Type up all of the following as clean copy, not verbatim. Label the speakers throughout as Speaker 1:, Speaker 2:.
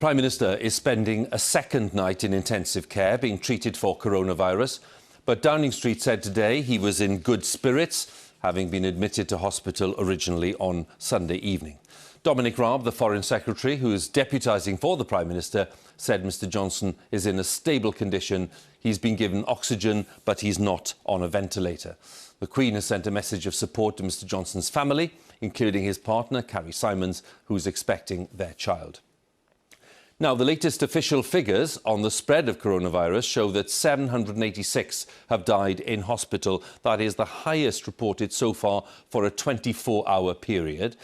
Speaker 1: Prime Minister is spending a second night in intensive care being treated for coronavirus. But Downing Street said today he was in good spirits, having been admitted to hospital originally on Sunday evening. Dominic Raab, the Foreign Secretary, who is deputising for the Prime Minister, said Mr Johnson is in a stable condition. He's been given oxygen, but he's not on a ventilator. The Queen has sent a message of support to Mr Johnson's family, including his partner, Carrie Symonds, who's expecting their child. Now, the latest official figures on the spread of coronavirus show that 786 have died in hospital. That is the highest reported so far for a 24-hour period.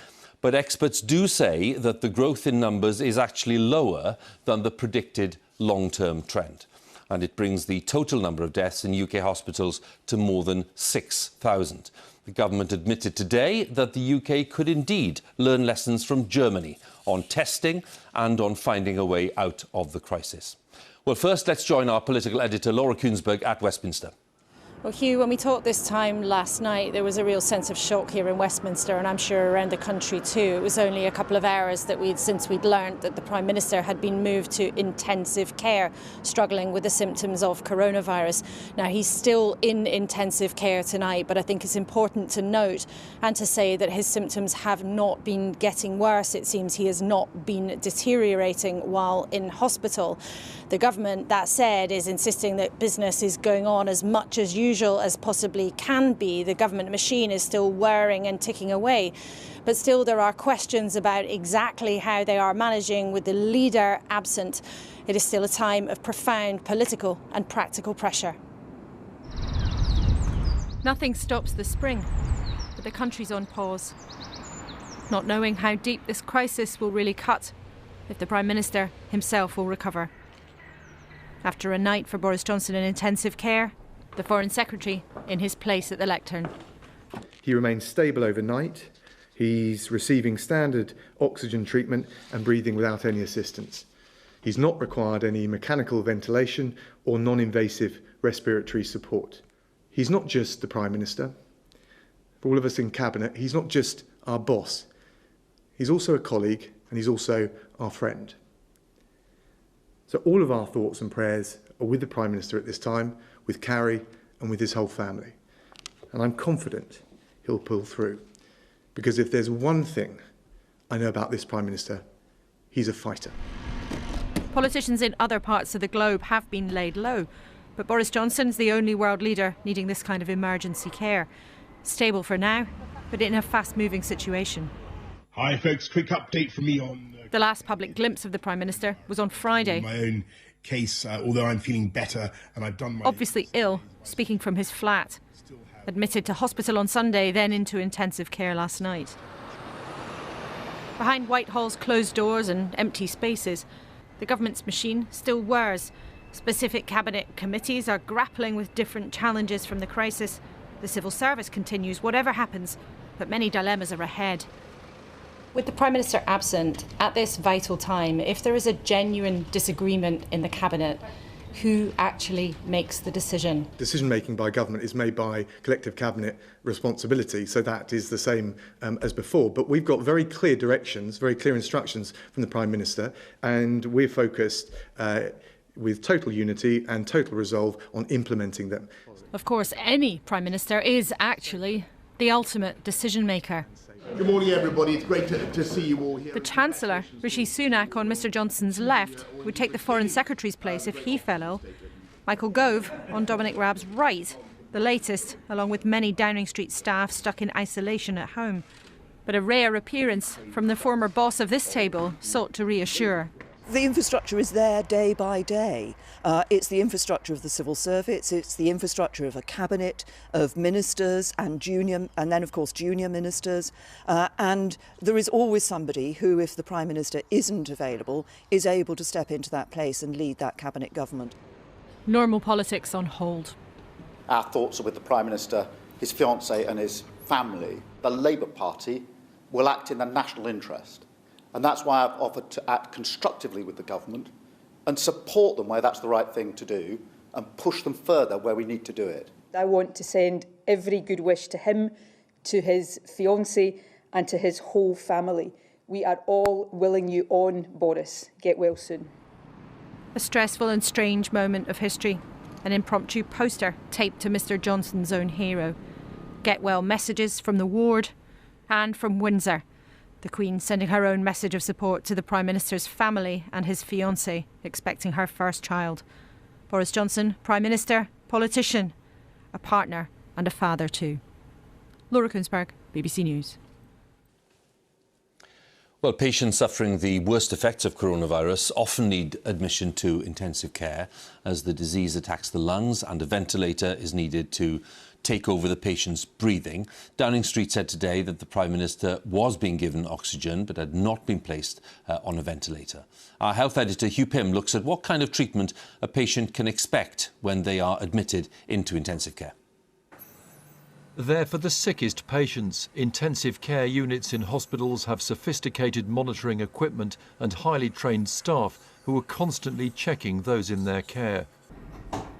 Speaker 1: But experts do say that the growth in numbers is actually lower than the predicted long-term trend. And it brings the total number of deaths in UK hospitals to more than 6,000. The government admitted today that the UK could indeed learn lessons from Germany on testing and on finding a way out of the crisis. Well, first, let's join our political editor, Laura Kuenssberg, at Westminster.
Speaker 2: Well, Hugh, when we talked this time last night, there was a real sense of shock here in Westminster, and I'm sure around the country too. It was only a couple of hours since we'd learned that the Prime Minister had been moved to intensive care, struggling with the symptoms of coronavirus. Now, he's still in intensive care tonight, but I think it's important to note and to say that his symptoms have not been getting worse. It seems he has not been deteriorating while in hospital. The government, that said, is insisting that business is going on as much as usual as possibly can be. The government machine is still whirring and ticking away. But still, there are questions about exactly how they are managing with the leader absent. It is still a time of profound political and practical pressure. Nothing stops the spring, but the country's on pause, not knowing how deep this crisis will really cut, if the Prime Minister himself will recover. After a night for Boris Johnson in intensive care, the Foreign Secretary in his place at the lectern.
Speaker 3: He remains stable overnight. He's receiving standard oxygen treatment and breathing without any assistance. He's not required any mechanical ventilation or non-invasive respiratory support. He's not just the Prime Minister. For all of us in Cabinet, he's not just our boss. He's also a colleague and he's also our friend. So all of our thoughts and prayers are with the Prime Minister at this time, with Carrie and with his whole family. And I'm confident he'll pull through. Because if there's one thing I know about this Prime Minister, he's a fighter.
Speaker 2: Politicians in other parts of the globe have been laid low, but Boris Johnson's the only world leader needing this kind of emergency care. Stable for now, but in a fast-moving situation.
Speaker 4: Hi folks, quick update from me on...
Speaker 2: The last public glimpse of the Prime Minister was on Friday.
Speaker 4: My own case, although I'm feeling better and I've done my...
Speaker 2: Obviously ill, speaking from his flat. Admitted to hospital on Sunday, then into intensive care last night. Behind Whitehall's closed doors and empty spaces, the government's machine still whirs. Specific cabinet committees are grappling with different challenges from the crisis. The civil service continues, whatever happens, but many dilemmas are ahead. With the Prime Minister absent at this vital time, if there is a genuine disagreement in the Cabinet, who actually makes the decision?
Speaker 3: Decision-making by government is made by collective cabinet responsibility, so that is the same as before. But we've got very clear directions, very clear instructions from the Prime Minister, and we're focused with total unity and total resolve on implementing them.
Speaker 2: Of course, any Prime Minister is actually the ultimate decision-maker.
Speaker 4: Good morning everybody, it's great to see you all here.
Speaker 2: The Chancellor, Rishi Sunak, on Mr Johnson's left, would take the Foreign Secretary's place if he fell ill. Michael Gove, on Dominic Raab's right, the latest, along with many Downing Street staff stuck in isolation at home. But a rare appearance from the former boss of this table sought to reassure.
Speaker 5: The infrastructure is there day by day. It's the infrastructure of the civil service, it's the infrastructure of a cabinet, of ministers and then of course junior ministers. And there is always somebody who, if the Prime Minister isn't available, is able to step into that place and lead that cabinet government.
Speaker 2: Normal politics on hold.
Speaker 6: Our thoughts are with the Prime Minister, his fiancée and his family. The Labour Party will act in the national interest. And that's why I've offered to act constructively with the government and support them where that's the right thing to do and push them further where we need to do it.
Speaker 7: I want to send every good wish to him, to his fiancée and to his whole family. We are all willing you on, Boris. Get well soon.
Speaker 2: A stressful and strange moment of history. An impromptu poster taped to Mr Johnson's own hero. Get well messages from the ward and from Windsor. The Queen sending her own message of support to the Prime Minister's family and his fiancée, expecting her first child. Boris Johnson, Prime Minister, politician, a partner and a father too. Laura Kuenssberg, BBC News.
Speaker 1: Well, patients suffering the worst effects of coronavirus often need admission to intensive care as the disease attacks the lungs and a ventilator is needed to take over the patient's breathing. Downing Street said today that the Prime Minister was being given oxygen but had not been placed on a ventilator. Our health editor Huw looks at what kind of treatment a patient can expect when they are admitted into intensive care.
Speaker 8: They're for the sickest patients. Intensive care units in hospitals have sophisticated monitoring equipment and highly trained staff who are constantly checking those in their care.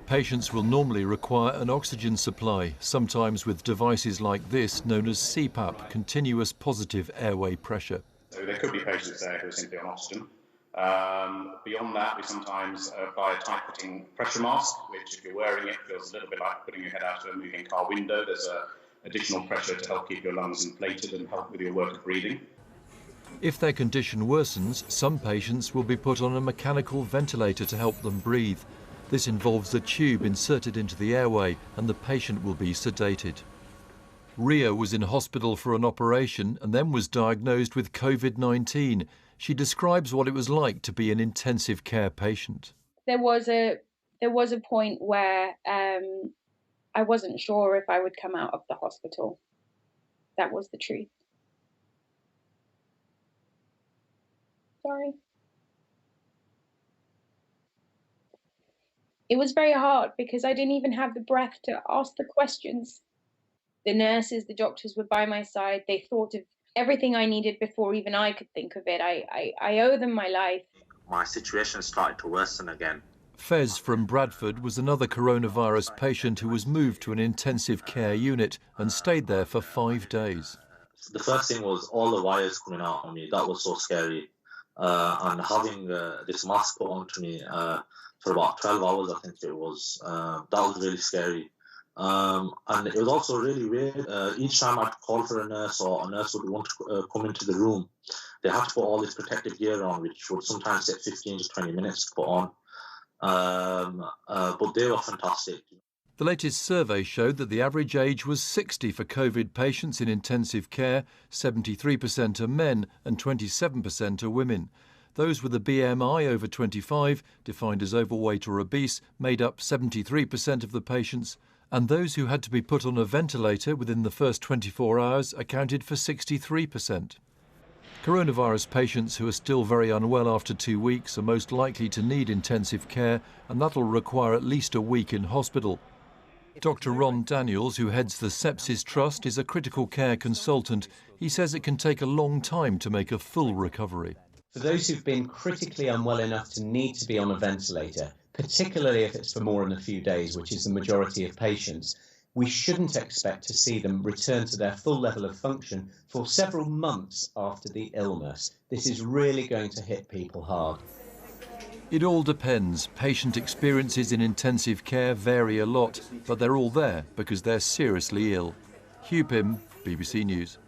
Speaker 8: Patients will normally require an oxygen supply, sometimes with devices like this known as CPAP, continuous positive airway pressure.
Speaker 9: So there could be patients there who are simply on oxygen. Beyond that, we sometimes apply a tight-fitting pressure mask, which if you're wearing it feels a little bit like putting your head out of a moving car window. There's additional pressure to help keep your lungs inflated and help with your work of breathing.
Speaker 8: If their condition worsens, some patients will be put on a mechanical ventilator to help them breathe. This involves a tube inserted into the airway and the patient will be sedated. Ria was in hospital for an operation and then was diagnosed with COVID-19. She describes what it was like to be an intensive care patient.
Speaker 10: There was a point where I wasn't sure if I would come out of the hospital. That was the truth. Sorry. It was very hard because I didn't even have the breath to ask the questions. The nurses, the doctors were by my side. They thought of everything I needed before even I could think of it. I owe them my life.
Speaker 11: My situation started to worsen again.
Speaker 8: Fez from Bradford was another coronavirus patient who was moved to an intensive care unit and stayed there for 5 days.
Speaker 11: The first thing was all the wires coming out on me. That was so scary. And having this mask put onto me for about 12 hours, I think it was, that was really scary. And it was also really weird. Each time I'd call for a nurse or a nurse would want to come into the room, they had to put all this protective gear on, which would sometimes take 15 to 20 minutes to put on. But they were fantastic.
Speaker 8: The latest survey showed that the average age was 60 for COVID patients in intensive care. 73% are men and 27% are women. Those with a BMI over 25, defined as overweight or obese, made up 73% of the patients, and those who had to be put on a ventilator within the first 24 hours accounted for 63%. Coronavirus patients who are still very unwell after 2 weeks are most likely to need intensive care, and that'll require at least a week in hospital. Dr. Ron Daniels, who heads the Sepsis Trust, is a critical care consultant. He says it can take a long time to make a full recovery.
Speaker 12: For those who've been critically unwell enough to need to be on a ventilator, particularly if it's for more than a few days, which is the majority of patients, we shouldn't expect to see them return to their full level of function for several months after the illness. This is really going to hit people hard.
Speaker 8: It all depends. Patient experiences in intensive care vary a lot, but they're all there because they're seriously ill. Huw, BBC News.